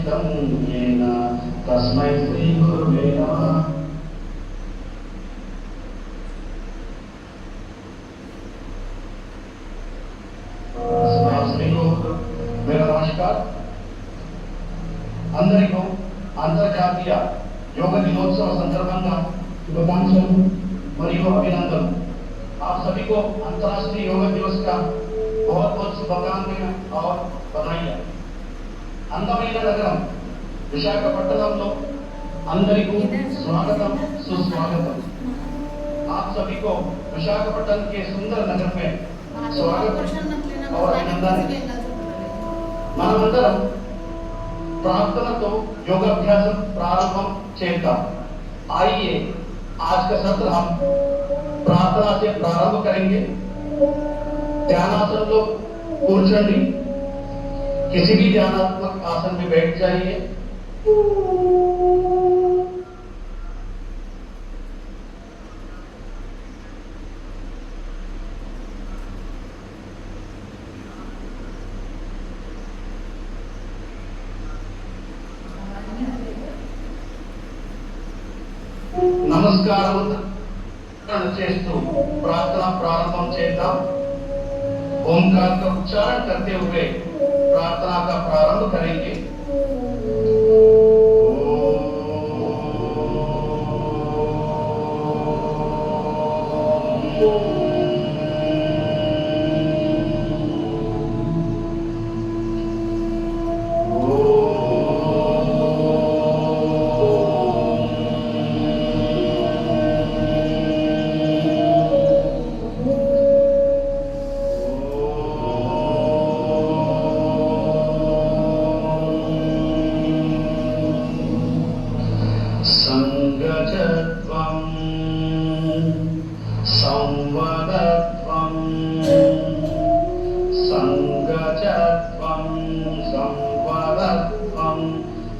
चित्तं येन तस्मै श्री गुरुवे नमः। मेरा नमस्कार। अंदरिको अंतर्जातीय योग दिनोत्सव संदर्भंगा शुभाकांक्षलु मरियो अभिनंदन। आप सभी को अंतर्राष्ट्रीय योग दिवस का बहुत बहुत शुभकामनाएं और बधाई। అందమైన నగరం విశాఖపట్నంలో అందరికీ स्वागतम सुस्वागतम। आप सभी को विशाखपट्टनम के सुंदर नगर में स्वागत और अभिनंदन। మనమందరం प्रार्थनाతో योगाभ्यास प्रारंभ చేద్దాం। आइए आज का सत्र हम प्रार्थना से प्रारंभ करेंगे। ध्यानासन लो కూర్చోండి। किसी भी ध्यानात्मक आसन में बैठ जाइए। నమస్కారం చేస్తూ प्रार्थना प्रारंभ చేద్దాం। ओंकार का उच्चारण करते हुए प्रार्थना का प्रारंभ करेंगे।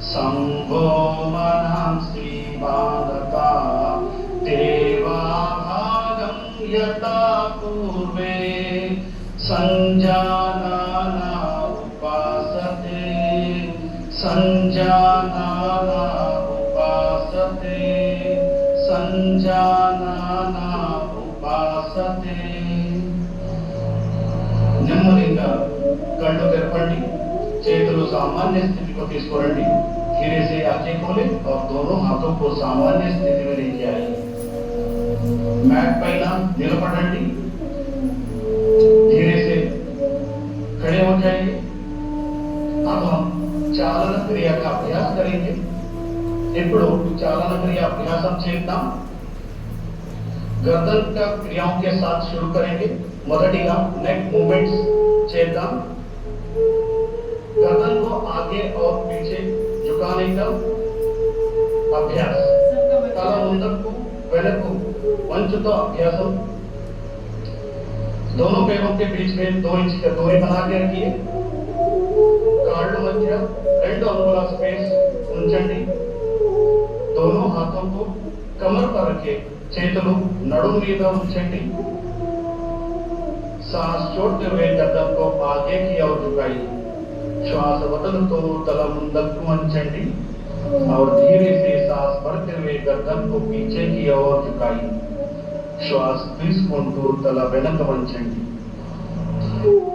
संभो मनां श्रीमानता देवाभागं यथा पूर्वे संजानाना उपासते संजानाना उपासते संजानाना उपासते। నెమ్మదిగా కళ్ళు తెరపండి। చేతులు सामान्य स्थिति को తీసుకోండి। धीरे से आंखें खोलें और दोनों हाथों को सामान्य स्थिति में लेके आइए। मैट पైన నిలబడండి। धीरे से खड़े हो जाइए। अब हम चालन क्रिया का अभ्यास करेंगे। ఇప్పుడు चालन क्रिया अभ्यासం చేద్దాం। गर्दन का क्रियाओं के साथ शुरू करेंगे। మొదటిగా नेक मूवमेंट्स చేద్దాం। गर्दन को आगे और पीछे झुकाने का अभ्यास। तला ముందుకు వెనక్కు వంచుతో అభ్యాసం। दोनों पैरों के बीच में 2 इंच का दूरी बना के रखिए। काళ్ళు మధ్య 2 अंगुల स्पेस ఉంచండి। दोनों हाथों को कमर पर रखे చేతులు నడుము మీద ఉంచండి। सांस छोड़ते हुए गर्दन को आगे की ओर झुकाइए। श्वास वदलतो तल मुंदक्कु अंचंडी और धीरे से सांस भरते हुए गर्दन को पीछे की ओर झुकाइए। श्वास తీసుకుంటూ తల వెనక వంచండి।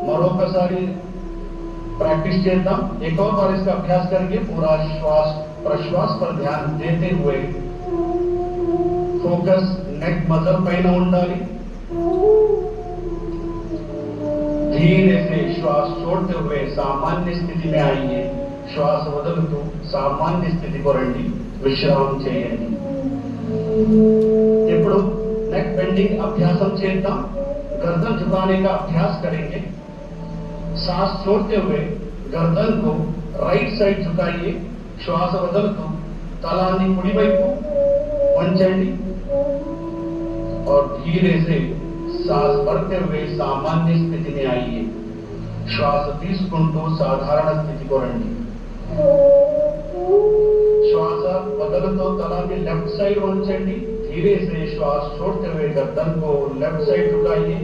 మరొకసారి प्रैक्टिस చేద్దాం। एक और बार इसका अभ्यास करेंगे। पूरा श्वास प्रश्वास पर ध्यान देते हुए फोकस नेक मसल పైన ఉండాలి। धीरे से श्वास छोड़ते हुए सामान्य स्थिति में आइए। श्वास वदलतू सामान्य स्थिति को రండి। విశ్రామం చేయండి। ఇప్పుడు नेक बेंडिंग अभ्यासम చేద్దాం। गर्दन झुकाने का अभ्यास करेंगे। सांस छोड़ते हुए गर्दन को राइट साइड झुकाइए। श्वास वदलतू తలాన్ని కుడి వైపు వంచండి और धीरे से सांस भरते हुए सामान्य स्थिति में आइए। श्वास తీసుకుంటూ సాధారణ స్థితికి రండి। श्वास वदलतो तलाన్ని लेफ्ट साइड వంచండి। धीरे से श्वास छोड़ते हुए गर्दन को लेफ्ट साइड झुकाइए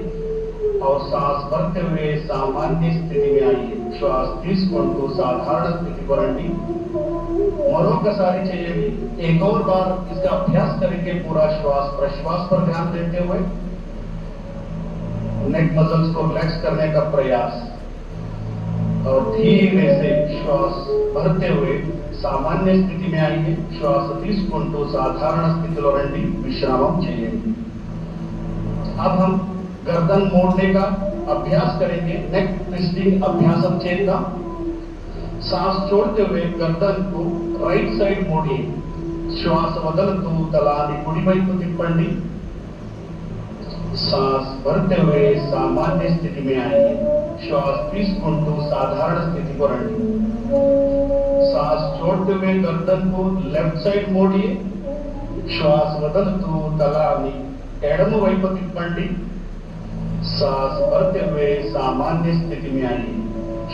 और सांस भरते हुए सामान्य स्थिति में आइए। శ్వాస తీసుకుంటూ సాధారణ స్థితికి రండి మరొకసారి చేయండి एक और बार इसका अभ्यास करेंगे पूरा श्वास प्रश्वास पर ध्यान देते हुए नेक मसल्स को रिलैक्स करने का प्रयास और धीरे से श्वास भरते हुए सामान्य स्थिति में आइए श्वास తీసుకుంటూ సాధారణ స్థితిలో రండి విశ్రామం చేయండి अब हम गर्दन मोड़ने का अभ्यास करेंगे नेक ट्विस्टिंग अभ्यासम చేద్దాం सांस छोड़ते हुए गर्दन को राइट साइड मोड़िए श्वास వదులుతూ తలాన్ని కుడి వైపు తిప్పండి सांस भरते हुए सामान्य स्थिति में आइए श्वास తీసుకుంటూ साधारण स्थिति को రండి सांस छोड़ते हुए गर्दन को लेफ्ट साइड मोड़िए श्वास వదులుతూ తలాన్ని ఎడమ వైపు తిప్పండి सांस भरते हुए सामान्य स्थिति में आइए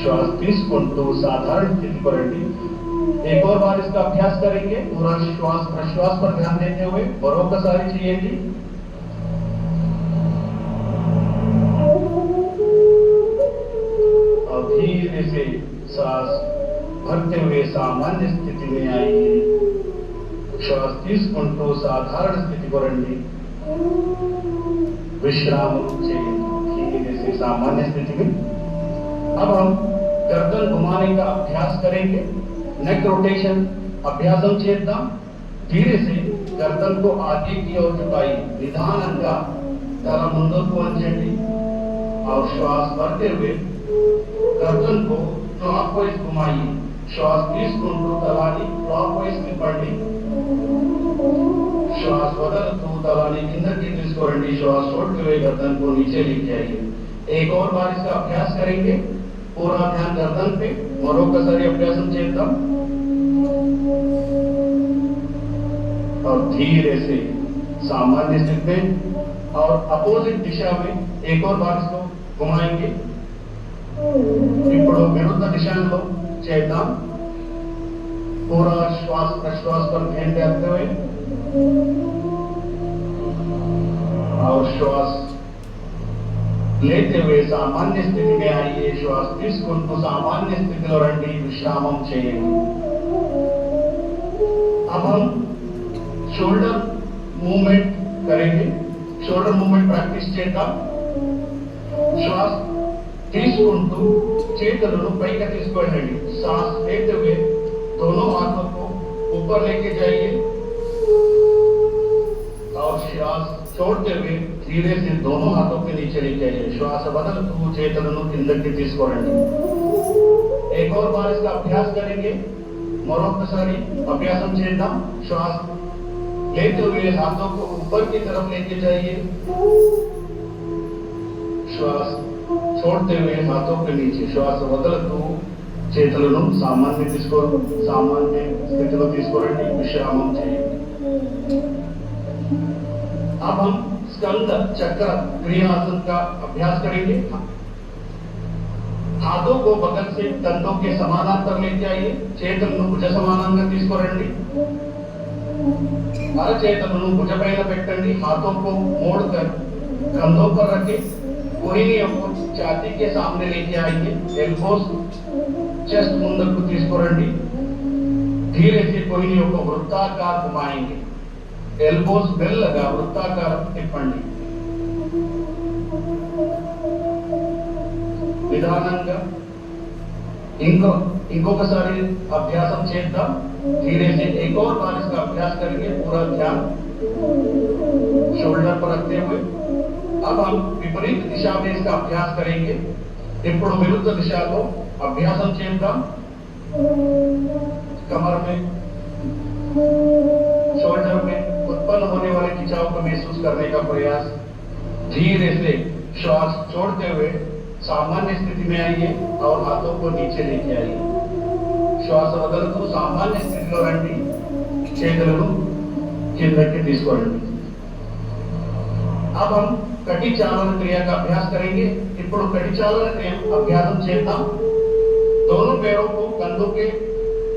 श्वास తీసుకుంటూ साधारण स्थिति को రండి एक और बार इसका अभ्यास करेंगे पूरा श्वास प्रश्वास पर ध्यान देते हुए मरोकसारी చేయండి और धीरे से सांस भरते हुए सामान्य स्थिति में आइए श्वास తీసుకుంటూ साधारण स्थिति को రండి विश्राम చేయండి धीरे से सामान्य स्थिति में अब हम गर्दन घुमाने का अभ्यास करेंगे नेक रोटेशन अभ्यासम చేద్దాం धीरे से गर्दन को आगे की ओर झुकाइए निदानंगा तల ముందుకు వంచండి और श्वास भरते हुए गर्दन को क्लॉकवाइज घुमाइए श्वास తీసుకుంటూ తలాన్ని क्लॉकवाइज తిప్పండి श्वास వదులుతూ తలాన్ని కిందకి తీసుకురండి श्वास छोड़ते हुए गर्दन को नीचे लेके आइए एक और बार इसका अभ्यास करेंगे पूरा ध्यान गर्दन पे మరొకసారి అభ్యాసం చేద్దాం और धीरे से सामान्य स्थिति में और अपोजिट दिशा में एक और बार इसको घुमाएंगे ఇప్పుడు విరుద్ధ దిశలో చేద్దాం पूरा श्वास प्रश्वास पर ध्यान देते हुए और श्वास लेते हुए सामान्य स्थिति में आइए श्वास తీసుకుంటూ सामान्य स्थितिలో రండి విశ్రామం చేయండి अब हम शोल्डर मूवमेंट करेंगे शोल्डर मूवमेंट प्रैक्टिस చేద్దాం श्वास తీసుకుంటూ చేతులను పైకి తీసుకెళ్ళండి सांस लेते हुए दोनों हाथों को ऊपर लेके जाइए और श्वास छोड़ते हुए धीरे से दोनों हाथों के नीचे लेके आइए श्वास వదులుతూ చేతులను కిందకి తీసుకురండి एक और बार इसका अभ्यास करेंगे మరొకసారి అభ్యాసం చేద్దాం श्वास लेते हुए हाथों को ऊपर की तरफ लेके जाइए श्वास छोड़ते हुए हाथों के नीचे श्वास వదులుతూ చేతులను సామాన్య స్థితిలో తీసుకురండి విశ్రామం చేయండి अब हम स्कंद चक्र क्रियासन का अभ्यास करेंगे हाथों को बगल से कंधों के समानांतर लेके आइए చేతులను భుజ సమానంగా తీసుకురండి అరచేతులను భుజపైన పెట్టండి हाथों को मोड़कर कंधों पर रखें कोहनियों को छाती के सामने लेके आइए एल्बोस चेस्ट ముందుకు తీసుకురండి धीरे से कोहनियों को वृत्ताकार घुमाएंगे एल्बोस మెల్లగా వృత్తాకారం తిప్పండి నిదానంగా ఇంకొకసారి అభ్యాసం చేద్దాం धीरे से एक और बार इसका अभ्यास करेंगे पूरा ध्यान शोल्डर पर रखते हुए अब हम विपरीत दिशा में इसका अभ्यास करेंगे ఇప్పుడు విరుద్ధ దిశలో అభ్యాసం చేద్దాం कमर में शोल्डर में उत्पन्न होने वाले खिंचाव को महसूस करने का प्रयास धीरे से श्वास छोड़ते हुए सामान्य स्थिति में आइए और हाथों को नीचे लेके आइए श्वास వదులుతూ सामान्य स्थितिలో రండి చేతులను కిందకి తీసుకురండి अब हम कटी चालन क्रिया का अभ्यास करेंगे ఇప్పుడు कटी चालन क्रिया अभ्यासम చేద్దాం दोनों पैरों को कंधों के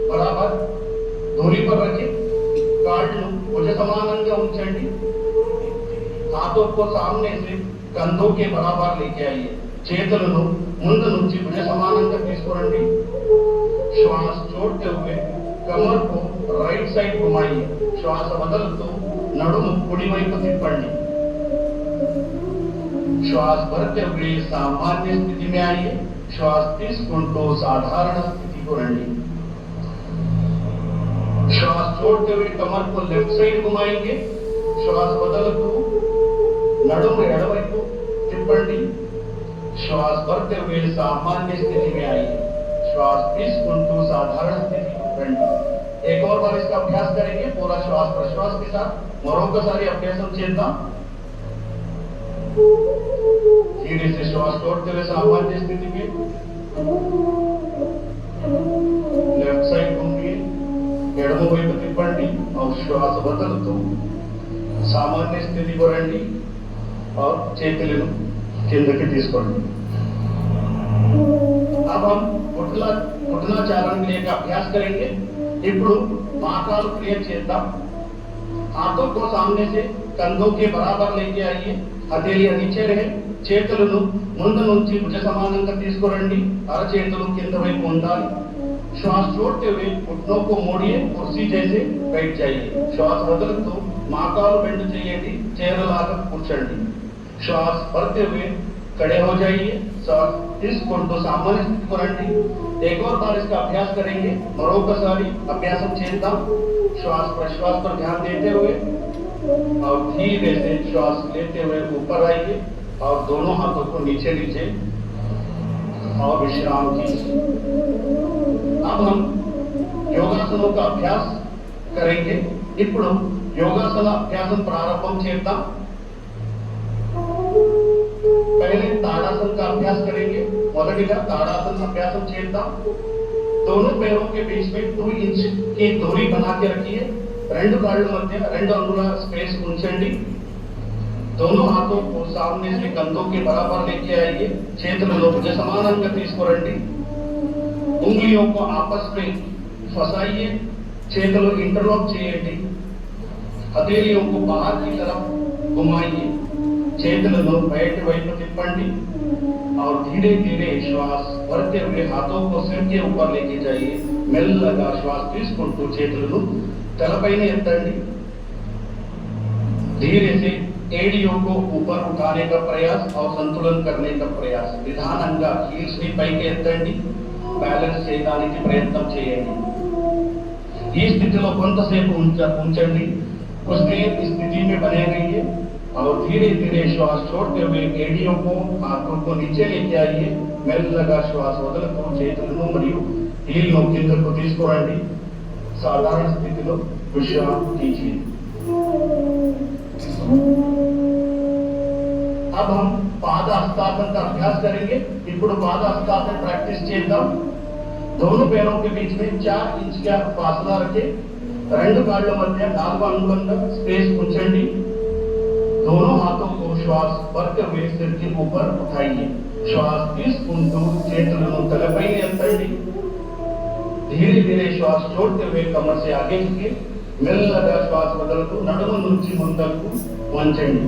बराबर दूरी पर रखें काళ్ళను भुज సమానంగా ఉంచండి हाथों को सामने से कंधों के बराबर लेके आइए చేతులను ముందు నుంచి భుజ సమానంగా తీసుకురండి. श्वास छोड़ते हुए कमर को राइट साइड घुमाइए. श्वास बदलतू नడుము కుడి వైపు తిప్పండి. श्वास भरते हुए सामान्य स्थिति में आइए. श्वास తీసుకుంటూ साधारण स्थिति को రండి. श्वास छोड़ते हुए कमर को लेफ्ट साइड घुमाएंगे. श्वास बदलतू नడుము ఎడవైపు తిప్పండి. श्वास भरते हुए सामान्य स्थिति में आइए. श्वास తీసుకుంటూ साधारण स्थिति को రండి. एक और बार इसका अभ्यास करेंगे पूरा श्वास प्रश्वास के साथ. మరొకసారి అభ్యాసం చేద్దాం. धीरे से श्वास छोड़ते हुए सामान्य स्थिति में लेफ्ट साइड घूमिए. ఎడమ వైపు తిప్పండి. और श्वास बदलतూ सामान्य स्थिति को రండి. और చేతులను కిందకి తీసుకోండి. अब हम घुटना चालन क्रिया का अभ्यास करेंगे. ఇప్పుడు మోకాలు క్రియ చేద్దాం. हाथों को सामने से कंधों के बराबर लेके आइए. हथेलियां नीचे रहे. చేతులను ముందు నుంచి భుజ సమానంగా తీసుకురండి. అరచేతులు కింద వైపు ఉండాలి. श्वास छोड़ते हुए घुटनों को मोड़िए. कुर्सी जैसे बैठ जाइए. श्वास बदलतూ మోకాలు బెండ్ చేయండి. చీరలాగా కూర్చోండి. श्वास भरते हुए खड़े हो जाइए. श्वास తీసుకుంటూ सामान्य स्थिति को రండి. एक और बार इसका अभ्यास करेंगे. మరొకసారి అభ్యాసం చేద్దాం. श्वास प्रश्वास पर ध्यान देते हुए और धीरे से श्वास लेते हुए ऊपर आइए और दोनों हाथों को नीचे नीचे और विश्राम कीजिए. अब हम योगासनों का अभ्यास करेंगे. ఇప్పుడు యోగాసన అభ్యాసం ప్రారంభం చేద్దాం. पहले ताड़ासन का अभ्यास करेंगे. మొదటిగా ताड़ासन अभ्यासం చేద్దాం. दोनों पैरों के बीच में 2 इंच की दूरी बना के रखिए. రెండు కాళ్ళ మధ్య 2 अंगुला स्पेस ఉంచండి. दोनों हाथों को सामने से कंधों के बराबर लेके आइए. చేతులను భుజ సమానంగా తీసుకురండి. उंगलियों को आपस में फंसाइए. చేతులు इंटरलॉक చేయండి. हथेलियों को बाहर की तरफ घुमाइए. చేతులను బయట వైపు తిప్పండి. और धीरे धीरे श्वास भरते हुए हाथों को सिर के ऊपर लेके जाइए. మెల్లగా శ్వాస తీసుకుంటూ చేతులను తలపైన ఎత్తండి. धीरे से एड़ियों को ऊपर उठाने का प्रयास और संतुलन करने का प्रयास. నిదానంగా హీల్స్ ని పైకి ఎత్తండి. బ్యాలెన్స్ చేయడానికి ప్రయత్నం చేయండి. ఈ స్థితిలో కొంతసేపు ఉంచండి. कुछ देर इस स्थिति में बने रहिए और धीरे धीरे श्वास छोड़ते हुए एड़ियों को हाथों को नीचे लेके आइए. మెల్లగా శ్వాస వదులుతూ చేతులను మరియు హీల్ను కిందకు తీసుకురండి. సాధారణ స్థితిలో విశ్రాంతి कीजिए. अब हम पाद हस्तासन का अभ्यास करेंगे. ఇప్పుడు पाद हस्तासन प्रैक्टिस చేద్దాం. दोनों पैरों के बीच में 4 इंच का फासला रखें. రెండు కాళ్ళ మధ్య 4 अंगुला स्पेस ఉంచండి. दोनों हाथों को श्वास भरते हुए सिर के ऊपर उठाइए. श्वास తీసుకుంటూ చేతులను తలపైన ఎత్తండి. धीरे धीरे श्वास छोड़ते हुए कमर से आगे झुके. మెల్లగా శ్వాస వదులుతూ నడుము నుంచి ముందుకు వంచండి.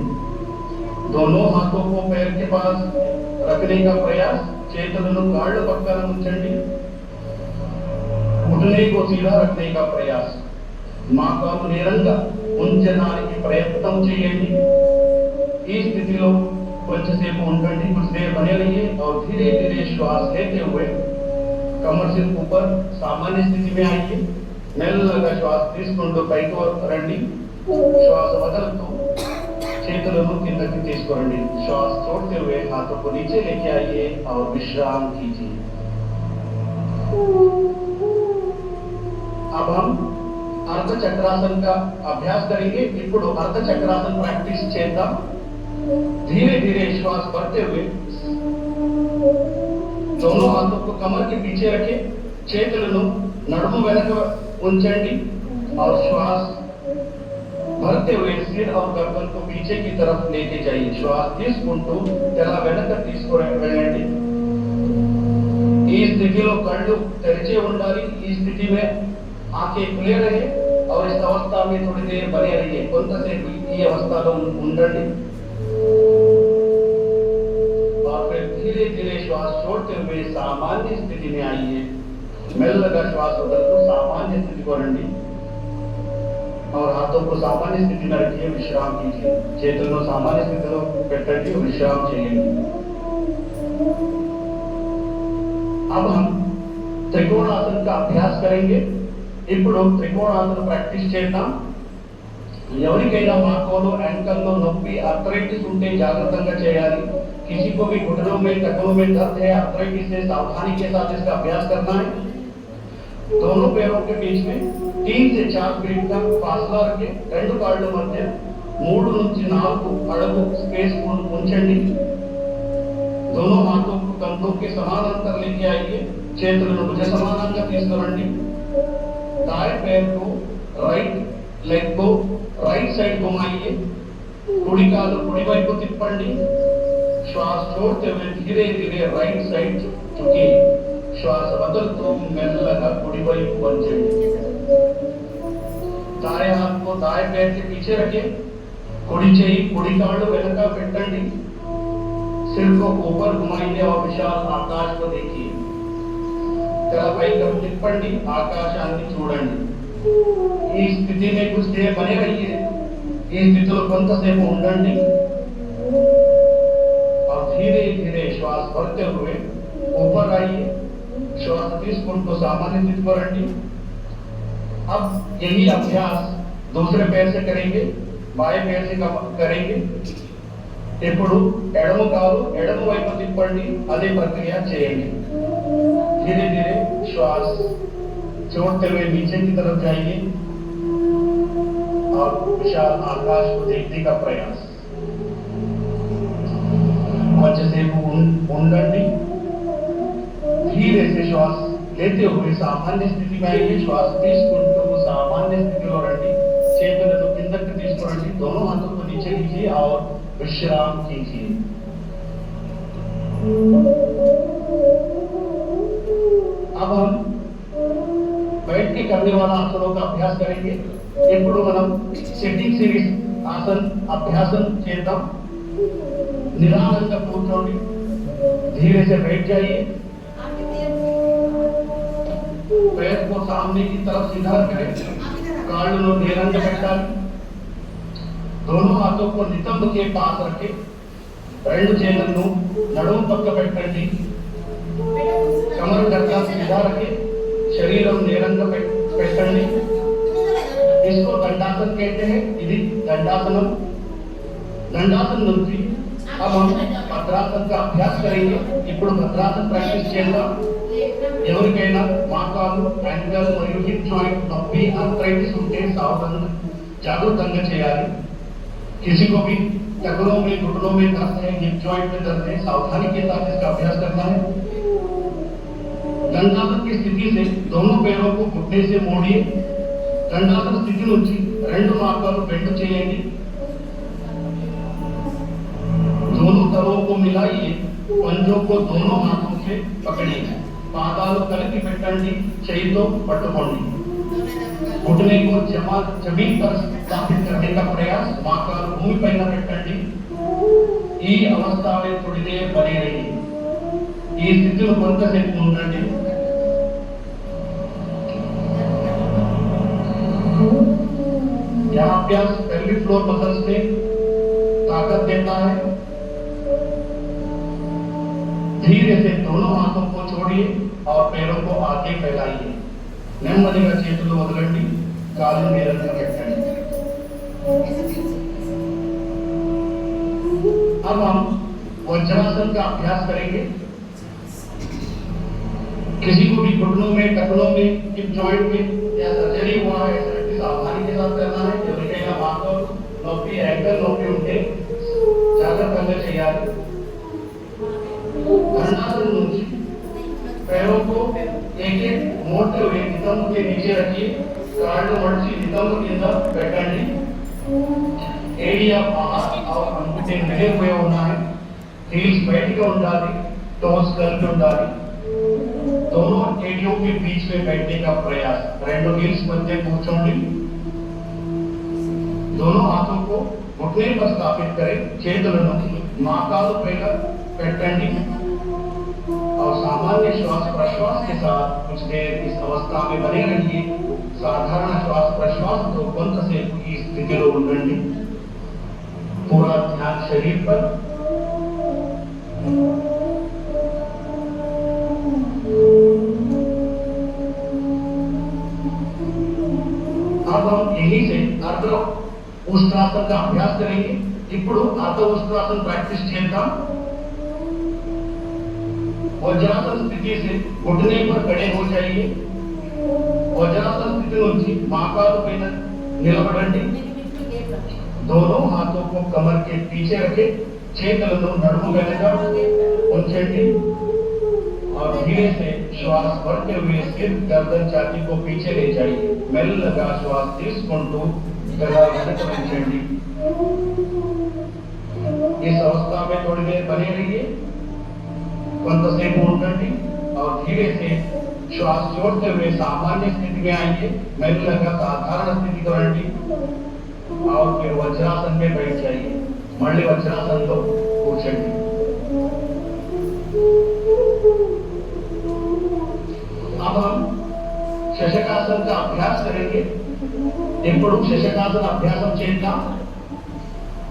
दोनों हाथों को पैर के पास रखने का प्रयास. చేతులను కాళ్ళ పక్కన ఉంచండి. घुटने को सीधा रखने का प्रयास. మోకాలు నేరంగా ఉంచడానికి ప్రయత్నం చేయండి. ఈ స్థితిలో కొంచెంసేపు ఉండండి. कुछ देर बने रहिए और धीरे धीरे श्वास लेते हुए कमर से ऊपर सामान्य स्थिति में आइए. మెల్లగా శ్వాస తీసుకుంటూ పైకి రండి. శ్వాస వదులుతూ చేతులను కిందకి తీసుకురండి. श्वास छोड़ते हुए हाथों को नीचे लेके आइए और विश्राम कीजिए. अब हम अर्ध चक्रासन का अभ्यास करेंगे. ఇప్పుడు अर्ध चक्रासन प्रैक्टिस చేద్దాం. धीरे धीरे श्वास भरते हुए दोनों हाथों को कमर के पीछे रखें. చేతులను నడుము వెనక ఉంచండి और श्वास भरते हुए सिर और गर्दन को पीछे की तरफ लेके जाइए. श्वास తీసుకుంటూ తల వెనక తీసుకువెళ్ళండి. ఈ స్థితిలో కళ్ళు తెరిచే ఉండాలి. ఈ స్థితి में आंखें खुले रहे और इस अवस्था में थोड़ी देर बने रहिए. కొంతసేపు ఈ అవస్థలో ఉండండి और फिर धीरे धीरे श्वास छोड़ते हुए सामान्य स्थिति में आइए। మెల్లగా శ్వాస వదులుతూ सामान्य स्थिति को రండి और हाथों को सामान्य स्थिति में रखिए, विश्राम कीजिए। చేతులను सामान्य स्थितिలో పెట్టండి, विश्राम చేయండి। अब हम त्रिकोणासन का अभ्यास करेंगे। ఇప్పుడు త్రికోణాసన ప్రాక్టీస్ చేద్దాం। ఎవరికైనా మాకోలో యాంకల్లో నొప్పి आर्थराइटिस ఉంటే జాగ్రత్తగా చేయాలి। किसी को भी घुटनों में टखनों में दर्द है, आर्थराइटिस से सावधानी के साथ इसका अभ्यास करना है। दोनों पैरों के बीच में 3 से 4 फीट का फासला रखें। రెండు కాళ్ళ మధ్య 3 నుంచి 4 అడుగు स्पेस ఉంచండి। दोनों हाथों को कंधों के समानांतर लेके आइए। చేతులను భుజ సమానంగా తీసుకురండి। दाएं पैर को राइट लेग को राइट साइड घुमाइए। कुड़ी कालु कुड़ी వైపు తిప్పండి। श्वास छोड़ते हुए धीरे धीरे राइट साइड झुकी। श्वास वदलतू మెల్లగా कुड़ी వైపు వంచండి। दाएं हाथ को दाएं पैर के पीछे रखें। कुड़ी చేయి कुड़ी కాళ్ళు వెనక పెట్టండి। सिर को ऊपर घुमाइए और विशाल आकाश को देखिए। तల పైకి తిప్పండి, ఆకాశాన్ని చూడండి। ఈ స్థితి में कुछ देर बने रहिए। ఈ స్థితిలో కొంతసేపు ఉండండి और धीरे धीरे श्वास भरते हुए ऊपर आइए। श्वास తీసుకుంటూ सामान्य स्थिति को రండి। अब यही अभ्यास दूसरे पैर से करेंगे, बाएं पैर से करेंगे। ఇప్పుడు ఎడమ కాలు ఎడమ వైపు తిప్పండి, అదే ప్రక్రియ చేయండి। धीरे धीरे श्वास छोड़ते हुए नीचे की तरफ जाइए और विशाल आकाश को देखने का प्रयास। కొంచెంసేపు ఉండండి। धीरे से श्वास लेते हुए सामान्य स्थिति में आइए। श्वास తీసుకుంటూ सामान्य स्थितिలో రండి। చేతులను కిందకి తీసుకురండి। दोनों हाथों को नीचे लीजिए और विश्राम कीजिए। अब हम बैठ के करने वाला आसनों का अभ्यास करेंगे। ఇప్పుడు మనం సిట్టింగ్ సిరీస్ ఆసన అభ్యాసం చేద్దాం। निरानंद కూర్చోండి। धीरे से बैठ जाइए। पैर को सामने की तरफ सीधा करें। కాళ్ళను నేలంగా పెట్టాలి। दोनों हाथों को नितंब के पास रखें। రెండు చేతులను నడుము పక్క పెట్టండి। कमर गर्दन सीधा रखें। शरीरम నేలంగా పెట్టండి। इसको दंडासन कहते हैं। ఇది दंडासनम। दंडासन నుంచి अब हम भद्रासन का अभ्यास करेंगे। ఇప్పుడు భద్రాసన ప్రాక్టీస్ చేద్దాం। ఎవరికైనా మోకాలు యాంకల్ మరియు హిప్ జాయింట్ నొప్పి ఆర్థరైటిస్ ఉంటే సావధానంగా జాగ్రత్తగా చేయాలి। किसी को भी टखनों में घुटनों में दर्द है, हिप जॉइंट में दर्द है, सावधानी के साथ इसका अभ्यास करना है। दंडासन की स्थिति से दोनों पैरों को घुटने से मोड़िए। दंडासन स्थिति నుంచి రెండు మోకాలు బెండ్ చేయండి। दोनों तलों को मिलाइए। पंजों को दोनों हाथों से पकड़िए। పాదాలు కలిపి పెట్టండి, చేయితో పట్టుకోండి। घुटने को जमीन पर स्थापित करने का प्रयास। మోకాలు భూమిపైన పెట్టండి। ఈ అవస్థలో थोड़ी देर बने रहिए। ఈ స్థితిలో కొంతసేపు ఉండండి। यह अभ्यास पेल्विक फ्लोर मसल्स में ताकत देता है। धीरे से दोनों हाथों को छोड़िए और पैरों को आगे फैलाइए। నెమ్మదిగా చేతులు వదలండి, కాళ్ళు నేలంగా పెట్టండి। अब हम वज्रासन का अभ्यास करेंगे। किसी को भी घुटनों में टखनों में हिप जॉइंट में या सर्जरी हुआ है, सावधानी के साथ करना है। ఎవరికైనా మోకాలు నొప్పి యాంకల్ నొప్పి ఉంటే జాగ్రత్తగా చేయాలి। दंडासन నుంచి पैरों को एक एक मोड़ते हुए नितंब के नीचे रखिए। కాళ్ళు మడిచి నితंब కింద పెట్టండి। एरिया बाहर और अंगूठे मिले हुए होना है। हील्स बैठकर ఉండాలి, टोस కలిపి ఉండాలి। दोनों एरियो के बीच में बैठने का प्रयास। రెండు हील्स मध्य కూర్చోండి। दोनों हाथों को घुटने पर स्थापित करें। చేతులను మోకాలు పైన పెట్టండి। और सामान्य श्वास प्रश्वास के साथ कुछ देर इस अवस्था में बने रहिए। साधारण श्वास प्रश्वास तो కొంతసేపు ఈ స్థితిలో ఉండండి। पूरा ध्यान शरीर पर। अब हम यहीं से अर्ध उष्ट्रासन का अभ्यास करेंगे। ఇప్పుడు अर्ध उष्ट्रासन प्रैक्टिस చేద్దాం। वज्रासन स्थिति से घुटने पर खड़े हो जाइए। वज्रासन स्थिति నుంచి మోకాలు పైన నిలబడండి। दोनों हाथों को कमर के पीछे रखें। చేతులను నడుము వెనుక ఉంచండి और धीरे से श्वास भरते हुए सिर गर्दन छाती को पीछे ले जाइए। మెల్లగా श्वास తీసుకుంటూ गला వెనక ఉంచండి। इस अवस्था में थोड़ी देर बने रहिए। కొంతసేపు ఉండండి और धीरे से श्वास छोड़ते हुए सामान्य स्थिति में आइए। మెల్లగా साधारण स्थिति को రండి और फिर वज्रासन में बैठ जाइए। मళ్ళీ वज्रासन లో కూర్చోండి। अब हम శశకాసన का अभ्यास करेंगे। ఇప్పుడు శశకాసన అభ్యాసం చేద్దాం।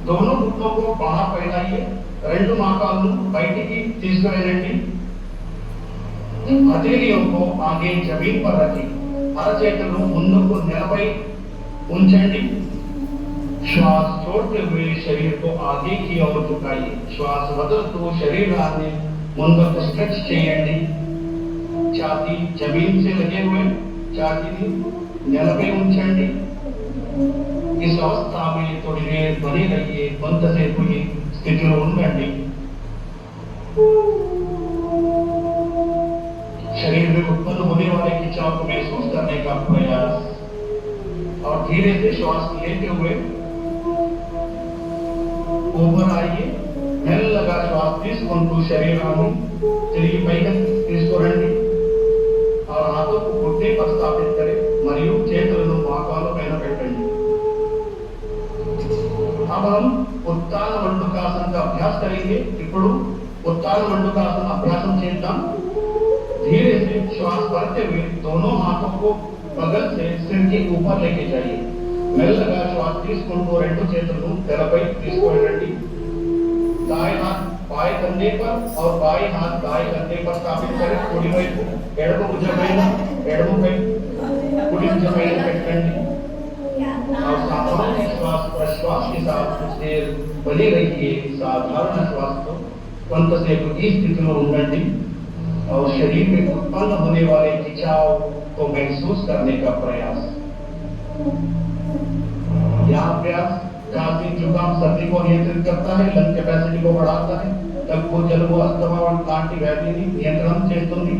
दोनों घुटनों को बाहर फैलाइए। రెండు మోకాళ్ళు బయటికి తీసుకువెళ్ళండి। हथेलियों को आगे जमीन पर रखिए। అరచేతులు ముందుకు నేలపై ఉంచండి। श्वास छोड़ते हुए शरीर को आगे की ओर झुकाइए। श्वास వదులుతూ శరీరాన్ని ముందుకు స్ట్రెచ్ చేయండి। छाती जमीन से लगे हुए छाती నేలపై ఉంచండి। इस अवस्था में थोड़ी देर बने रहिए। కొంతసేపు ఈ స్థితిలో ఉండండి। शरीर में उत्पन्न होने वाले खिंचाव को महसूस करने का प्रयास और धीरे से श्वास लेते हुए ऊपर आइए। మెల్లగా శ్వాస తీసుకుంటూ శరీరాన్ని తిరిగి పైకి తీసుకురండి और हाथों को घुटने पर स्थापित करें మరియు చేతులను మోకాళ్ళ పైన పెట్టండి। अब हम उत्तान मंडूकासन का अभ्यास करेंगे। ఇప్పుడు उत्तान मंडूकासन अभ्यासం చేద్దాం। धीरे से श्वास भरते हुए दोनों हाथों को बगल से सिर के ऊपर लेके जाइए। మెల్లగా శ్వాస తీసుకుంటూ రెండు చేతులను తెరపై తీసుకువెళ్ళండి। दाएं हाथ बाएं कंधे पर और बाएं हाथ दाएं कंधे पर स्थापित करें। कुడి వైపు ఎడమ భుజమైన ఎడమపై कुడి భుజమైన పెట్టండి और सामान्य श्वास प्रश्वास के साथ कुछ देर बने रहिए। साधारण श्वास को కొంతసేపు ఈ స్థితిలో ఉండండి और शरीर में उत्पन्न होने वाले खिंचाव को महसूस करने का प्रयास। यह अभ्यास खांसी जुकाम सर्दी को नियंत्रित करता है। लंग कैपेसिटी को बढ़ाता है। దగ్గు జలుబు अस्थमा लांటి व्याधिని नियंत्रण చేస్తుంది।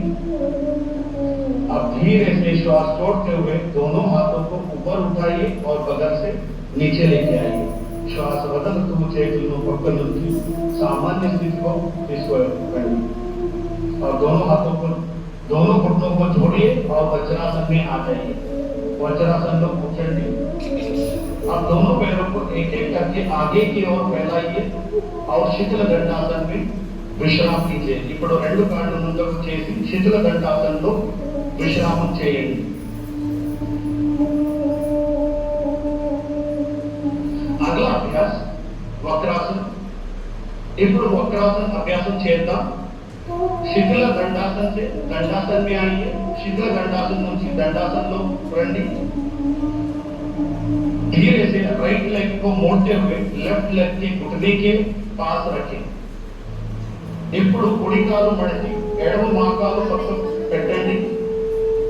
अब धीरे से श्वास छोड़ते हुए दोनों हाथों को ऊपर उठाइए और बगल से नीचे लेके आइए। श्वास వదులుతూ చేతులను పక్క నుంచి सामान्य स्थिति को తీసుకురండి और दोनों हाथों को दोनों घुटनों को जोड़िए और वज्रासन में आ जाइए। वज्रासन में కూర్చోండి। अब दोनों पैरों को एक एक करके आगे की ओर फैलाइए और शिथिल दंडासन में विश्राम कीजिए। ఇప్పుడు రెండు కాళ్ళు ముందుకు చేసి శిథిల దండాసనంలో విశ్రామం చేయండి। अगला अभ्यास वक्रासन। ఇప్పుడు वक्रासन अभ्यासం చేద్దాం। शिथिल दंडासन से दंडासन में आइए। शिथिल दंडासन నుంచి दंडासन రండి। धीरे से राइट लेग को मोड़ते हुए लेफ्ट लेग के घुटने के पास रखें। ఇప్పుడు కుడి కాలు మడిచి ఎడమ మోకాలు పక్కకు పెట్టండి।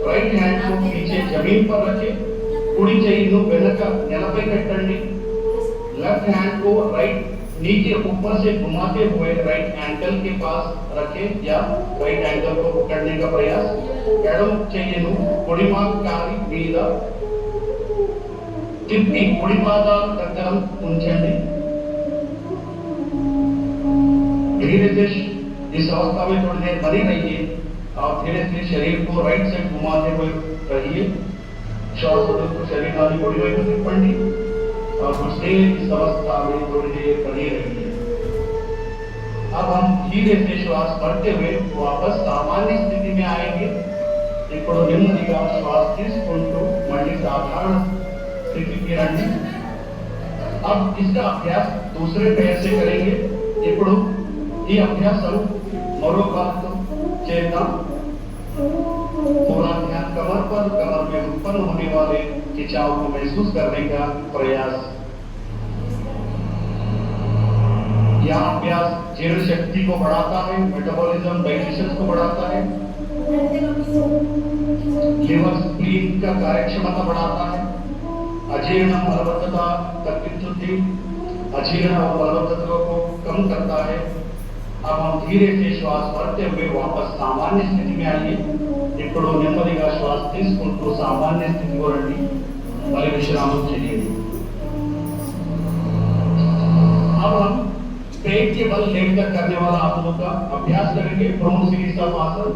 राइट हैंड को नीचे जमीन पर रखें। కుడి చెయ్యిను వెనక నేలపై పెట్టండి। लेफ्ट हैंड को राइट नीचे ऊपर से घुमाते हुए राइट एंकल के पास रखें या राइट एंकल को पकड़ने का प्रयास। ఎడమ చెయ్యిను కుడి మోకాలి మీద తిప్పి కుడి పాదాల దగ్గర ఉంచండి। धीरे से इस अवस्था में थोड़ी देर बनी रहिए और धीरे से शरीर को राइट साइड घुमाते हुए रहिए। श्वास को शरीराన్ని కుడి వైపు తిప్పండి और कुछ देर इस अवस्था में थोड़ी देर बनी रहिए। अब हम धीरे से श्वास भरते हुए वापस सामान्य स्थिति में आएंगे। ఇప్పుడు నెమ్మదిగా శ్వాస తీసుకుంటూ మళ్ళీ సాధారణ స్థితికి రండి। अब इसका अभ्यास दूसरे पैर से करेंगे। ఇప్పుడు ఈ అభ్యాసం మరో కాలుతో చేద్దాం। पूरा ध्यान कमर पर, कमर में उत्पन्न होने वाले खिंचाव को महसूस करने का प्रयास। यह अभ्यास जीर्ण शक्ति को बढ़ाता है, मेटाबॉलिज्म डाइजेशन को बढ़ाता है, लिवर स्प्लीन का कार्यक्षमता बढ़ाता है, अजीर्ण मलबद्धता तग्गिंचुद्दी अजीर्ण और मलबद्धता को कम करता है। अब हम धीरे से श्वास भरते हुए वापस सामान्य स्थिति में आइए। ఇప్పుడు నెమ్మదిగా శ్వాస తీసుకుంటూ సామాన్య స్థితికి రండి। మరి విశ్రామం చేయండి। अब हम पेट के बल लेकर करने वाला आसनों का अभ्यास करेंगे। प्रमुख शीर्ष आसन।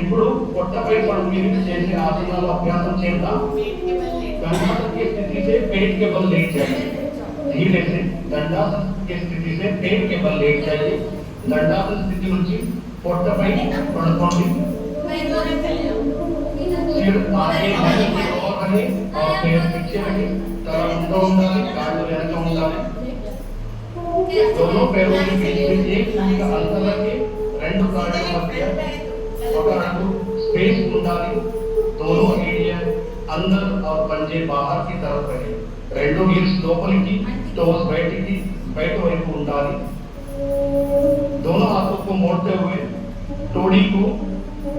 ఇప్పుడు పొట్టపై పడు మీద చేసే ఆసనాల అభ్యాసం చేద్దాం। दंडासन की स्थिति से पेट के बल लेट जाइए। धीरे से दंडासन की स्थिति से पेट के बल लेट जाइए। दंडासन स्थिति నుంచి పొట్టపై పడుకోండి। सिर आगे और रहे और पैर पीछे रहे। तला ऊंचा ఉండాలి, కాళ్ళు వెనక ఉండాలి। दोनों पैरों के बीच में 1 फुट का अंतर रखें। రెండు కాళ్ళ మధ్య ఒక అడుగు स्पेस ఉండాలి। दोनों एरिया अंदर और पंजे बाहर की तरफ रहे। రెండు हील्स లోపలికి, टोस బయటికి, బయట వైపు ఉండాలి। दोनों हाथों को मोड़ते हुए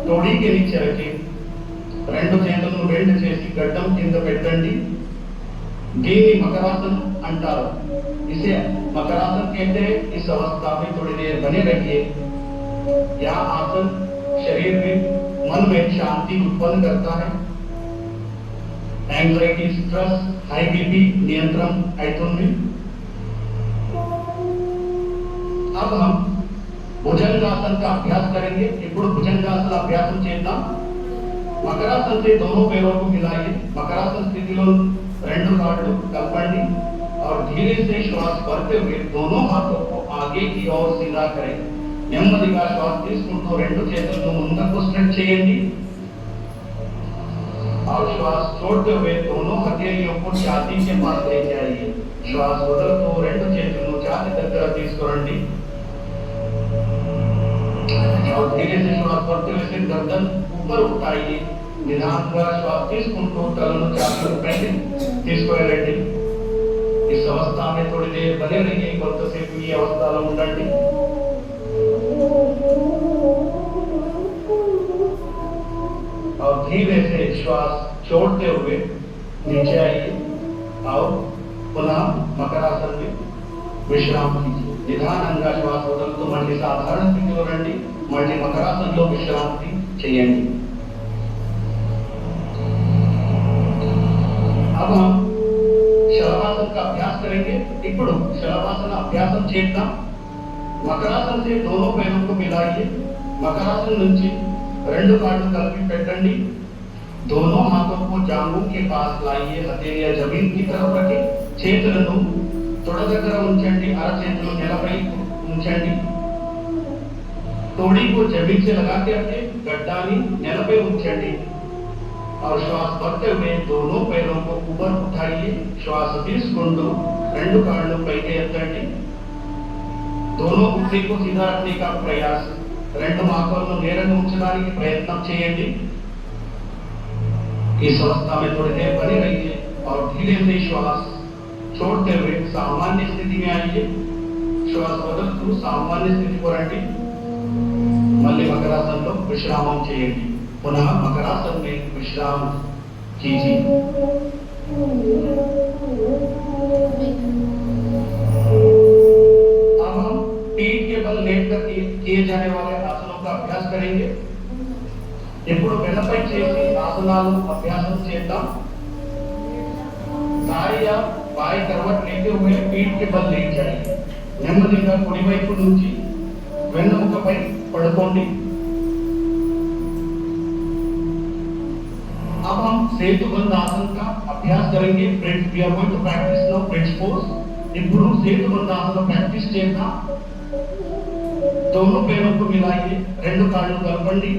तोड़ी के नीचे रखें। రెండు చేతులను బెండ్ చేసి గడ్డం కింద పెట్టండి। దీన్ని మకరాसन అంటారు। इसे मकरासन कहते हैं। इस अवस्था में थोड़ी देर बने रहिए। यह आसन शरीर में, मन में शांति उत्पन्न करता है। एंजाइटी, स्ट्रेस, हाई बीपी नियंत्रण అవుతుంది। अब हम भुजंगासन का अभ्यास करेंगे। ఇప్పుడు భుజంగాసన అభ్యాసం చేద్దాం। मकरासन से दोनों पैरों को मिलाइए। मकरासन स्थिति లో రెండు కాళ్ళు కలపండి और धीरे से श्वास भरते हुए दोनों हाथों को आगे की ओर सीधा करें। నెమ్మదిగా శ్వాస తీసుకుంటూ రెండు చేతులను ముందుకు స్ట్రెచ్ చేయండి और श्वास छोड़ते हुए दोनों हथेलियों को छाती के पास लेके आइए। श्वास వదులుతూ రెండు చేతులను ఛాతీ దగ్గర తీసుకురండి और धीरे से श्वास भरते हुए सिर गर्दन ऊपर उठाइए। निधानगा श्वास తీసుకుంటూ తలను ఛాతీ పైకి తీసుకువెళ్ళండి। इस अवस्था में थोड़ी देर बने रहिए। కొంతసేపు ఈ అవస్థలో ఉండండి। और धीरे से श्वास छोड़ते हुए नीचे आइए और पुनः मकरासन में विश्राम कीजिए। నిదానంగా శ్వాస వదులుతూ మళ్ళీ సాధారణ స్థితిలో రండి। మళ్ళీ మకరాసనంలో విశ్రాంతి చేయండి। अब हम शलभासन का अभ्यास करेंगे। ఇప్పుడు शलभासन अभ्याసం చేద్దాం। मकरासन से दोनों पैरों को मिलाइए। मकरासन నుంచి రెండు కాళ్ళు కలిపి పెట్టండి। दोनों हाथों को जांघों के पास लाइए। हथेलियां जमीन की तरफ रखें। చేతులను తొడ దగ్గర ఉంచండి। అరచేతులు నేలపై ఉంచండి। तोड़ी को जमीन से लगा के रखें। गड्डानी నేలపై ఉంచండి और श्वास भरते हुए दोनों पैरों को ऊपर उठाइए। श्वास తీసుకుంటూ రెండు కాళ్ళు పైకి ఎత్తండి। दोनों घुटने को सीधा रखने का प्रयास। రెండు మోకాళ్ళను నేరుగా ఉంచడానికి ప్రయత్నం చేయండి। इस अवस्था में थोड़ी देर बने रहिए और धीरे से श्वास छोड़ते हुए सामान्य स्थिति में आइए। श्वास వదులుతూ సామాన్య స్థితికి రండి। మళ్ళీ మకరాసనంలో విశ్రామం చేయండి। पुनः मकरासन में विश्राम कीजिए। अब हम पीठ के बल लेटकर किए जाने वाले आसनों का अभ्यास करेंगे। ఇప్పుడు వెనపై చేసి ఆసనాలు అభ్యాసం చేద్దాం। दाएं या बाएं करवट लेते हुए पीठ के बल लेट जाइए। నెమ్మదిగా కుడి వైపు నుంచి వెన్నుముకపై పడుకోండి। अब हम सेतुबंध आसन का अभ्यास करेंगे। We are going to practice now bridge pose। ఇప్పుడు సేతుబంధ ఆసనం ప్రాక్టీస్ చేద్దాం। दोनों पैरों को मिलाइए, రెండు కాళ్ళు కలపండి।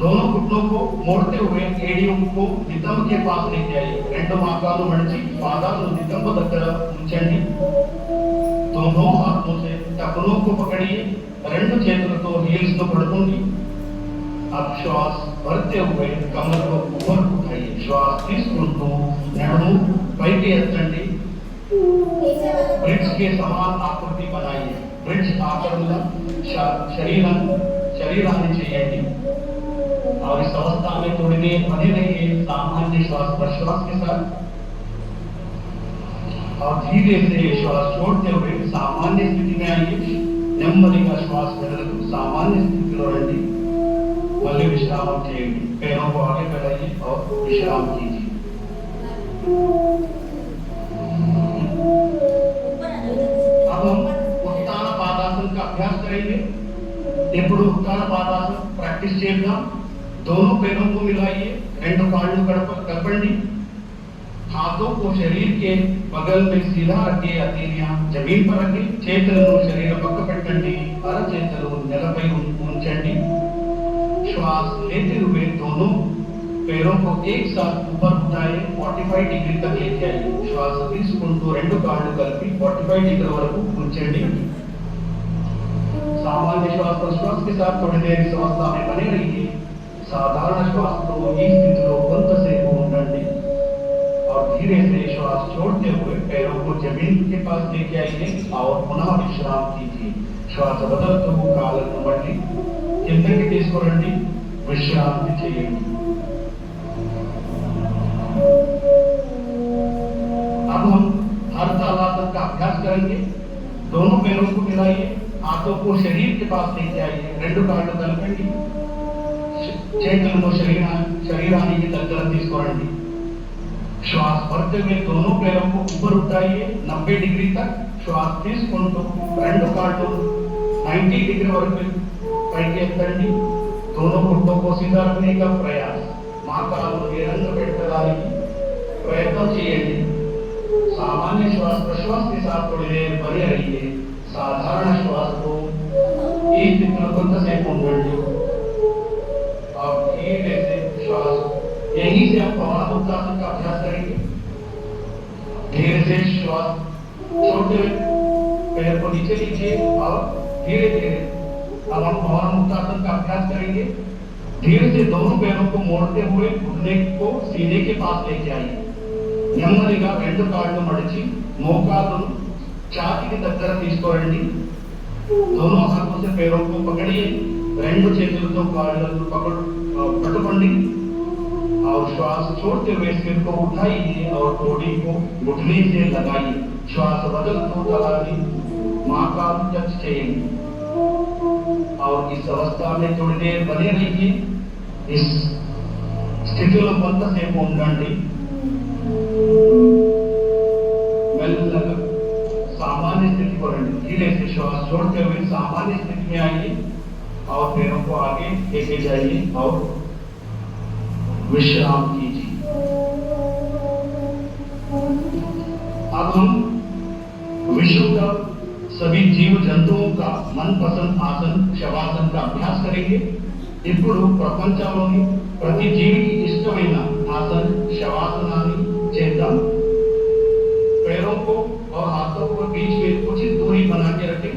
दोनों घुटनों को मोड़ते हुए एड़ियों को नितंब के पास लेके आइए। రెండు మోకాలు మడిచి పాదాలను నితంబ దగ్గర ఉంచండి। दोनों हाथों से टखनों को पकड़िए, రెండు చేతులతో हील्स को पकड़ोगी। अब श्वास भरते हुए कमर को ऊपर उठाइए। श्वास తీసుకుంటూ నడుము పైకి ఎత్తండి। ब्रिज के समान आकृति बनाइए। ब्रिज आकृति शरीराన్ని చేయండి। और इस अवस्था में थोड़ी देर बने रहिए सामान्य श्वास प्रश्वास के साथ, और धीरे से श्वास छोड़ते हुए सामान्य स्थिति में आइए। నెమ్మదిగా श्वास वदलतూ सामान्य स्थिति లో రండి। मल्ली विश्राम చేయండి। पैरों को आगे बढ़ाइए और विश्राम कीजिए। अब हम उत्तान पादासन का अभ्यास करेंगे। ఇప్పుడు उत्तान पादासन प्रैक्टिस చేద్దాం। दोनों पैरों को मिलाइए, రెండు కాళ్ళు కలపండి। हाथों को शरीर के बगल में सीधा रखिए, हथेलियां जमीन पर रखिए। చేతులను శరీర పక్క పెట్టండి, అరచేతులు నేలపై ఉంచండి। श्वास लेते हुए दोनों पैरों को एक साथ ऊपर उठाए, 45 डिग्री तक लेके आइए। श्वास తీసుకుంటూ రెండు కాళ్ళు కలిపి 45 डिग्री వరకు ఉంచండి। सामान्य श्वास प्रश्वास के साथ थोड़ी देर इस अवस्था में बने रहिए। साधारण श्वास तो ఈ స్థితిలో కొంతసేపు ఉండండి, और धीरे से श्वास छोड़ते हुए पैरों को जमीन के पास लेके आइए और पुनः विश्राम कीजिए। श्वास వదలతూ కాళ్ళను మళ్ళీ కిందకి తీసుకురండి, విశ్రాంతి చేయండి। अब हम हरतालासन का अभ्यास करेंगे। दोनों पैरों को मिलाइए, हाथों को शरीर के पास लेके आइए, రెండు కాళ్ళు కలపండి। చేతులను శరీరానికి దగ్గర తీసుకురండి। श्वास भरते हुए दोनों पैरों को ऊपर उठाइए, 90 डिग्री तक श्वास తీసుకుంటూ రెండు కాళ్ళు 90 डिग्री వరకు పైకి ఎత్తండి। दोनों घुटनों को सीधा रखने का प्रयास, మోకాలు నేరుగా పెట్టడానికి प्रयत्न చేయండి। सामान्य श्वास प्रश्वास के साथ थोड़ी देर बने रहिए। साधारण श्वास को ఈ స్థితిలో కొంతసేపు ఉండండి, और धीरे से श्वास, यहीं से हम पवन उत्तान का अभ्यास करेंगे। धीरे से श्वास छोड़ते हुए पैर को नीचे लीजिए, और धीरे धीरे अब हम पवन उत्तान का अभ्यास करेंगे। धीरे से दोनों पैरों को मोड़ते हुए घुटने को सीने के पास लेके आइए। నెమ్మదిగా రెండు కాళ్ళు మడిచి మోకాళ్ళను ఛాతీకి దగ్గర తీసుకోండి। दोनों हाथों से पैरों को पकड़िए, రెండు చేతులతో కాళ్ళను पकड़ोंडी, और श्वास छोड़ते हुए सिर को उठाइए और ठोड़ी को घुटने से लगाइए। श्वास వదలతూ తలని మోకాలు టచ్ చేయండి, और इस अवस्था में थोड़ी देर बने रहिए। इस స్థితిలో కొంతసేపు ఉండండి। మెల్లగా सामान्य स्थिति को రండి। धीरे से श्वास छोड़ते हुए सामान्य स्थिति में आइए, और पैरों को आगे लेके जाइए और विश्राम कीजिए। अब हम विश्व का सभी जीव जंतुओं का मनपसंद आसन शवासन का अभ्यास करेंगे। ఇప్పుడు ప్రపంచంలోని ప్రతి జీవికి ఇష్టమైన आसन शवासनाన్ని చేద్దాం। पैरों को और हाथों को बीच में उचित दूरी बना के रखें।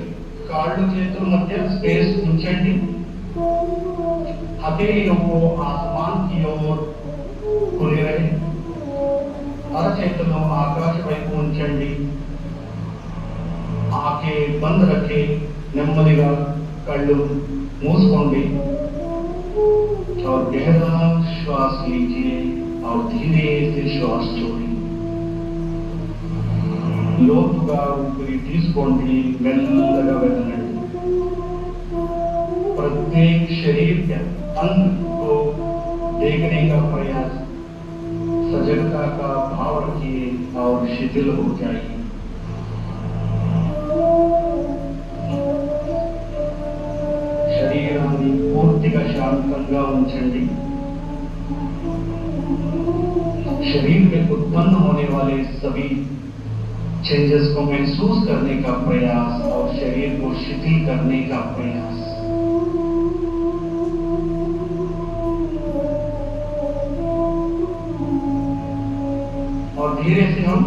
కాళ్ళు చేతుల మధ్య स्पेस ఉంచండి। हथेलियों को आसमान की ओर खुले रहे, అరచేతులను ఆకాశ వైపు ఉంచండి। आंखें बंद रखे, నెమ్మదిగా కళ్ళు మూసుకోండి, और गहरा श्वास लीजिए और धीरे से श्वास छोड़िए। లోతుగా ఊపిరి తీసుకోండి, మెల్లగా వదలండి। प्रत्येक शरीर के अंग को देखने का प्रयास, सजगता का भाव रखिए और शिथिल हो जाइए। శరీరాన్ని పూర్తిగా శాంతంగా ఉంచండి। शरीर में उत्पन्न होने वाले सभी चेंजेस को महसूस करने का प्रयास और शरीर को शिथिल करने का प्रयास। और धीरे से हम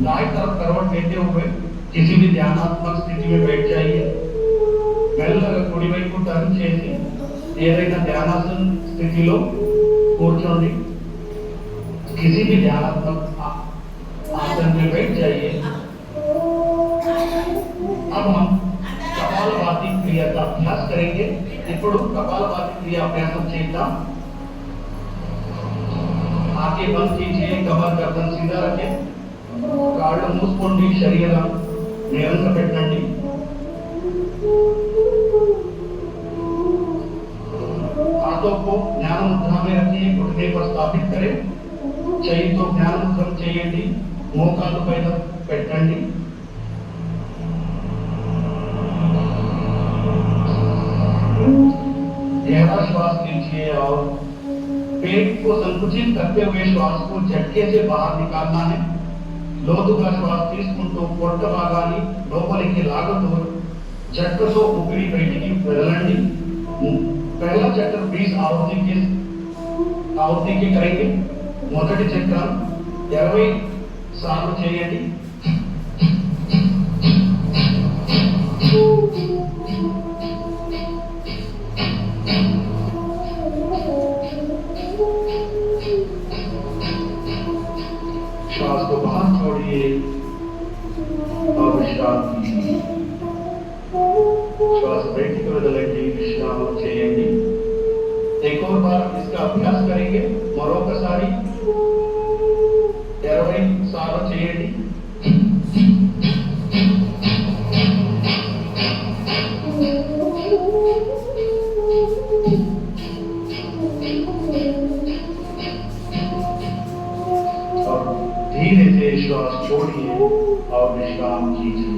दाएं तरफ करवट देते हुए किसी भी ध्यानात्मक स्थिति में बैठ जाइए। మెల్లగా కుడి వైపు టర్న్ చేసి ఏదైనా ध्यानासन స్థితిలో కూర్చోండి। किसी भी ध्यानात्मक आसन में बैठ जाइए। अब हम कपालभाति क्रिया का अभ्यास करेंगे। ఇప్పుడు कपालभाति क्रिया अभ्यास చేద్దాం। आंखें बंद कीजिए, कमर गर्दन सीधा रखें, కాళ్ళు మూసుకోండి, శరీరం నేలంగా పెట్టండి। हाथों को ज्ञान मुद्रा में रखिए, घुटने पर स्थापित करें। చేయితో జ్ఞాన ముద్ర చేయండి, మోకాలు పైన పెట్టండి। गहरा श्वास लीजिए और पेट को संकुचित करते हुए श्वास को झटके से बाहर निकालना है। లోతుగా శ్వాస తీసుకుంటూ పొట్ట భాగాన్ని లోపలికి లాగుతూ झटकों ऊपरी బయటికి వదలండి। पहला चक्र 20 आवृत्ति के करेंगे। మొదటి చక్రం 20 సార్లు చేయండి। श्वास को बाहर छोड़िए और विश्राम कीजिए। श्वास बयटिకి వదలండి, విశ్రామం చేయండి। एक और बार इसका अभ्यास करेंगे। మరొకసారి 20 సార్లు చేయండి। और धीरे से श्वास छोड़िए और विश्राम कीजिए।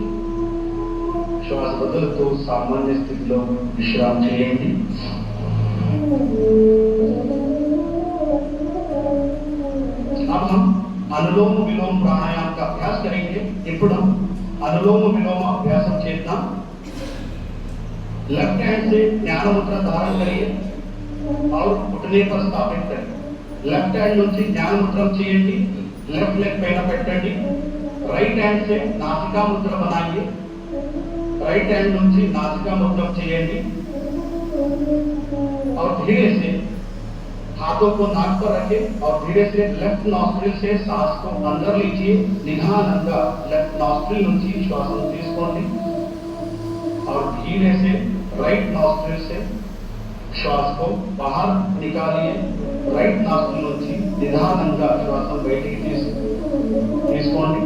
श्वास बदलतो सामान्य स्थितिలో विश्राम చేయండి। अब हम अनुलोम विलोम प्राणायाम का अभ्यास करेंगे। ఇప్పుడు हम अनुलोम विलोम अभ्यास చేద్దాం। लेफ्ट हैंड से ज्ञान मुद्रा धारण करिए और घुटने पर स्थापित करें। लेफ्ट हैंड నుంచి జ్ఞాన ముద్ర చేయండి, लेफ्ट लेग పైన పెట్టండి। राइट हैंड से नासिका मुद्रा बनाइए। राइट हैंड నుంచి नासिका मुद्रा చేయండి और धीरे से हाथों को नाक पर रखें और धीरे से लेफ्ट नॉस्ट्रिल से सांस को अंदर लीजिए। निधानंगा लेफ्ट नॉस्ट्रिल నుంచి శ్వాసను తీసుకోండి और धीरे से राइट नॉस्ट्रिल से श्वास को बाहर निकालिए। राइट नॉस्ट्रिल నుంచి నిధానంగా శ్వాసను బయటికి తీసుకోండి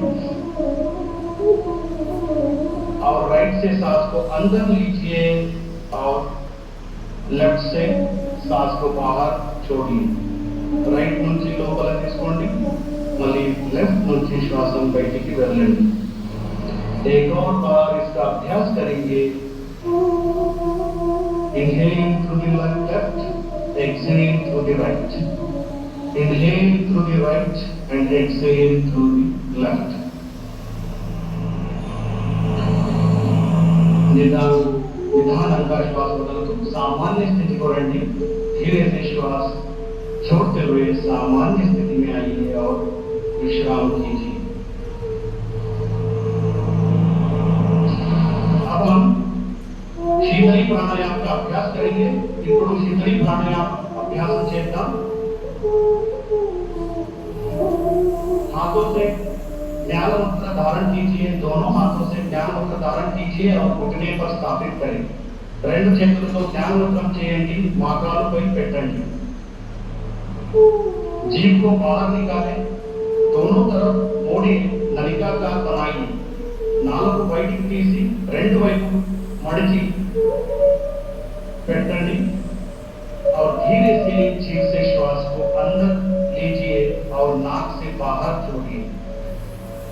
और राइट से सांस को अंदर लीजिए और लेफ्ट से सांस को बाहर छोड़िए। राइट నుంచి లోపల తీసుకోండి, మళ్ళీ लेफ्ट నుంచి శ్వాసను బయటికి వదలండి। एक और बार इसका अभ्यास करेंगे। Inhaling through the left, exhaling through the right. Inhale through the right and exhale through the left. निधानंगा श्वास बदलतो सामान्य स्थिति को రండి। धीरे से श्वास छोड़ते हुए सामान्य स्थिति में आइए और विश्राम कीजिए। अब हम शीतली प्राणायाम का अभ्यास करेंगे। ఇప్పుడు शीतली प्राणायाम अभ्यास చేద్దాం। हाथों से ज्ञान मुद्रा धारण कीजिए। दोनों हाथों से ज्ञान मुद्रा धारण कीजिए और घुटने पर स्थापित करें। రెండు చేతులతో జ్ఞాన ముద్ర చేయండి, మోకాలుపై పెట్టండి। जीभ को बाहर निकालें, दोनों तरफ मोड़ी नलिकाकार बनाइए। నాలుగు బయటికి తీసి రెండు వైపు మడిచి పెట్టండి और धीरे से जीभ से श्वास को अंदर लीजिए और नाक से बाहर छोड़िए।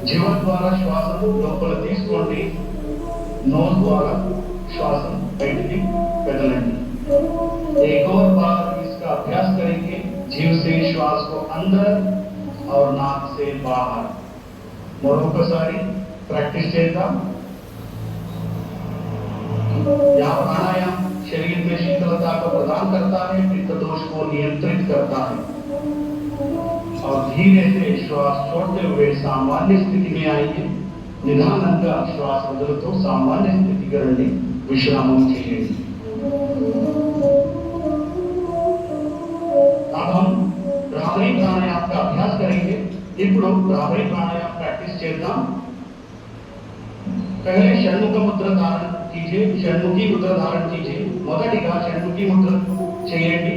जीव द्वारा श्वासను లోపల తీసుకోండి, नोज द्वारा श्वासను బయటికి వదలండి। एक और बार इसका अभ्यास करेंगे। जीव से श्वास को अंदर और नाक से बाहर। మరొకసారి ప్రాక్టీస్ చేద్దాం. यह प्राणायाम शरीर में शीतलता को प्रदान करता है, पित्त दोष को नियंत्रित करता है और धीरे से श्वास छोड़ते हुए सामान्य स्थिति में आएंगे. निधानंगा श्वास वदलतो सामान्य स्थिति करने विश्रामం చేయండి. अब हम भ्रामरी प्राणायाम का अभ्यास करेंगे. ఇప్పుడు भ्रामरी प्राणायाम प्रैक्टिस చేద్దాం. पहले षण्मुख मुद्रा धारण कीजिए. षण्मुखी मुद्रा धारण कीजिए. మొదటిగా షण्मुखी मुद्रा చేయండి.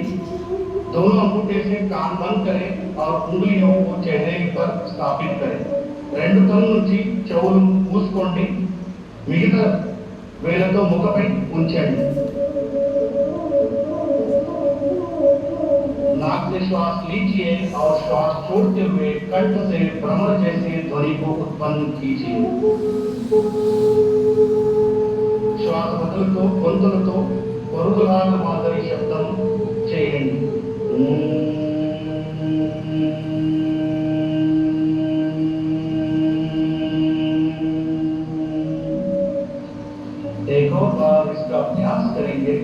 दोनों अंगूठे से कान बंद करें और उंगलियों को चेहरे पर स्थापित करें. రెండు కళ్ళు నుంచి చెవులు మూసుకోండి. మిగతా వేలతో ముఖపై ఉంచండి. नाक से श्वास लीजिए और श्वास छोड़ते हुए कंठ से भ्रमर जैसे ध्वनि को उत्पन्न कीजिए. श्वास వదులుతూ గొంతులతో పరుగులాగా మాదిరి శబ్దం చేయండి. एक और बार इसका अभ्यास करेंगे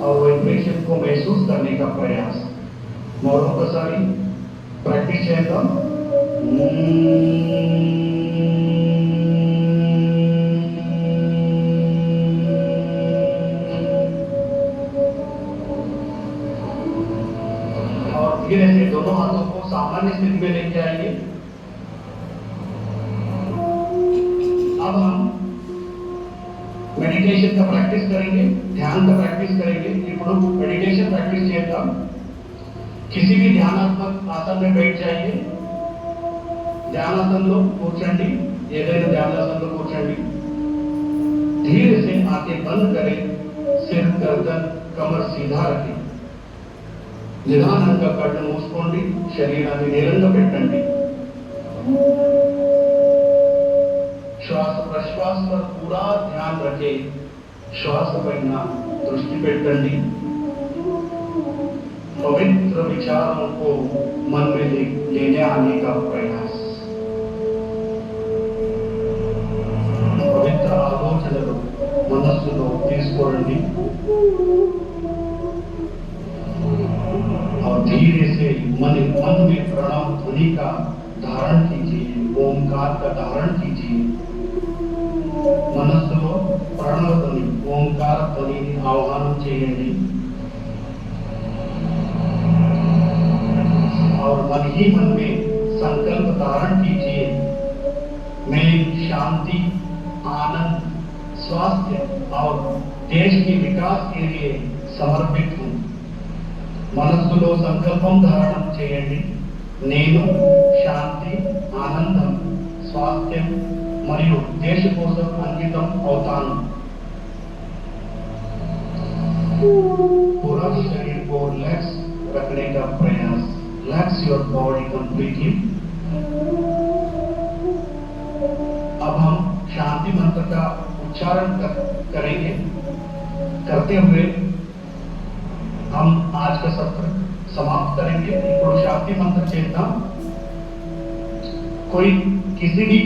और वाइब्रेशन को महसूस करने का प्रयास. మరొకసారి ప్రాక్టీస్ చేద్దాం. और धीरे से दोनों हाथों को सामान्य स्थिति में लेके आइए. अब हम मेडिटेशन का प्रैक्टिस करेंगे, ध्यान का प्रैक्टिस करेंगे. ఇప్పుడు मेडिटेशन प्रैक्टिस చేద్దాం. किसी भी ध्यानात्मक आसन में बैठ जाइए. ध्यानासन కూర్చోండి. ఏదైనా ధ్యానాసనంలో కూర్చోండి. धीरे से आंखें बंद करें. सिर गर्दन कमर सीधा रखें. నిదానంగా కళ్ళు మూసుకోండి. శరీరాన్ని నేలంగా పెట్టండి. श्वास प्रश्वास पर पूरा ध्यान रखें. श्वास పైన దృష్టి పెట్టండి. पवित्र विचारों को मन में लेने आने का प्रयास. पवित्र आलोचनలు మనస్సులో తీసుకోండి और धीरे से मन में प्रणव ध्वनि का धारण कीजिए. ओंकार का धारण कीजिए. మనస్సులో ప్రణవ ధ్వని ఓంకార ధ్వనిని ఆహ్వానం చేయండి और मन ही मन में संकल्प धारण कीजिए. मैं शांति, आनंद, स्वास्थ्य और देश के विकास के लिए समर्पित हूँ. మనస్సులో సంకల్పం ధారణం చేయండి. నేను శాంతి, ఆనందం, స్వాస్థ్యం మరియు దేశ కోసం అంకితం అవుతాను. पूरा शरीर को रिलैक्स रखने का प्रयास. Relax your body completely. अब हम शांति मंत्र का उच्चारण करेंगे. करते हुए हम आज का सत्र समाप्त करेंगे. ఇప్పుడు शांति मंत्र చేద్దాం. कोई किसी भी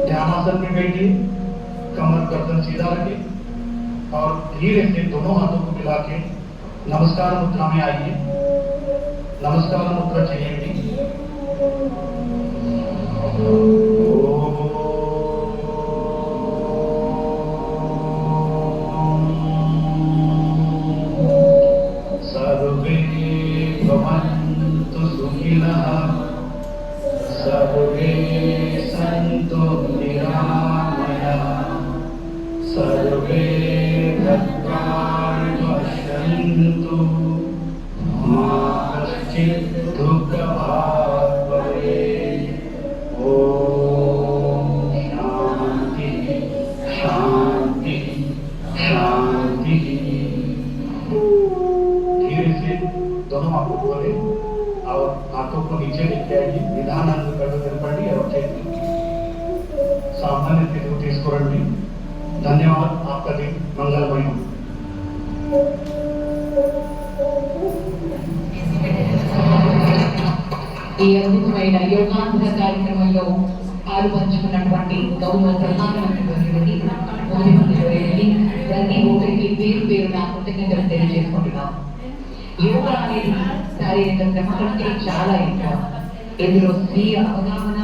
ध्यानासन में बैठिए. कमर गर्दन सीधा रखें और धीरे से दोनों हाथों को मिला के नमस्कार मुद्रा में आइए. नमस्कार मुद्रा చేయండి. सर्वे भवन्तु सुखिनः. सर्वे सन्तु निरामयाः. सर्वे भद्राणि पश्यन्तु. मा कश्चित् दुःखभाग् भवेत्. ओम शांति शांति शांति. धीरे से दोनों आंखों खोले और हाथों को नीचे लेके आइए. निधान अंग कళ్ళు తెరపండి. सामान्य स्थिति తీసుకోండి. धन्यवाद. आपका दिन मंगलमय हो. ఈ అద్భుతమైన యోగాంధ్ర కార్యక్రమంలో పాలు పంచుకున్నటువంటి గౌరవ ప్రధానమంత్రి వర్యులకి, ముఖ్యమంత్రి వర్యులకి, ప్రతి ఒక్కరికి పేరు పేరు నా కృతజ్ఞతలు తెలియజేసుకుంటున్నాం. యోగా అనేది శారీరక శ్రమ కంటే చాలా ఎక్కువ. ఇందులో స్వీయ అవగాహన,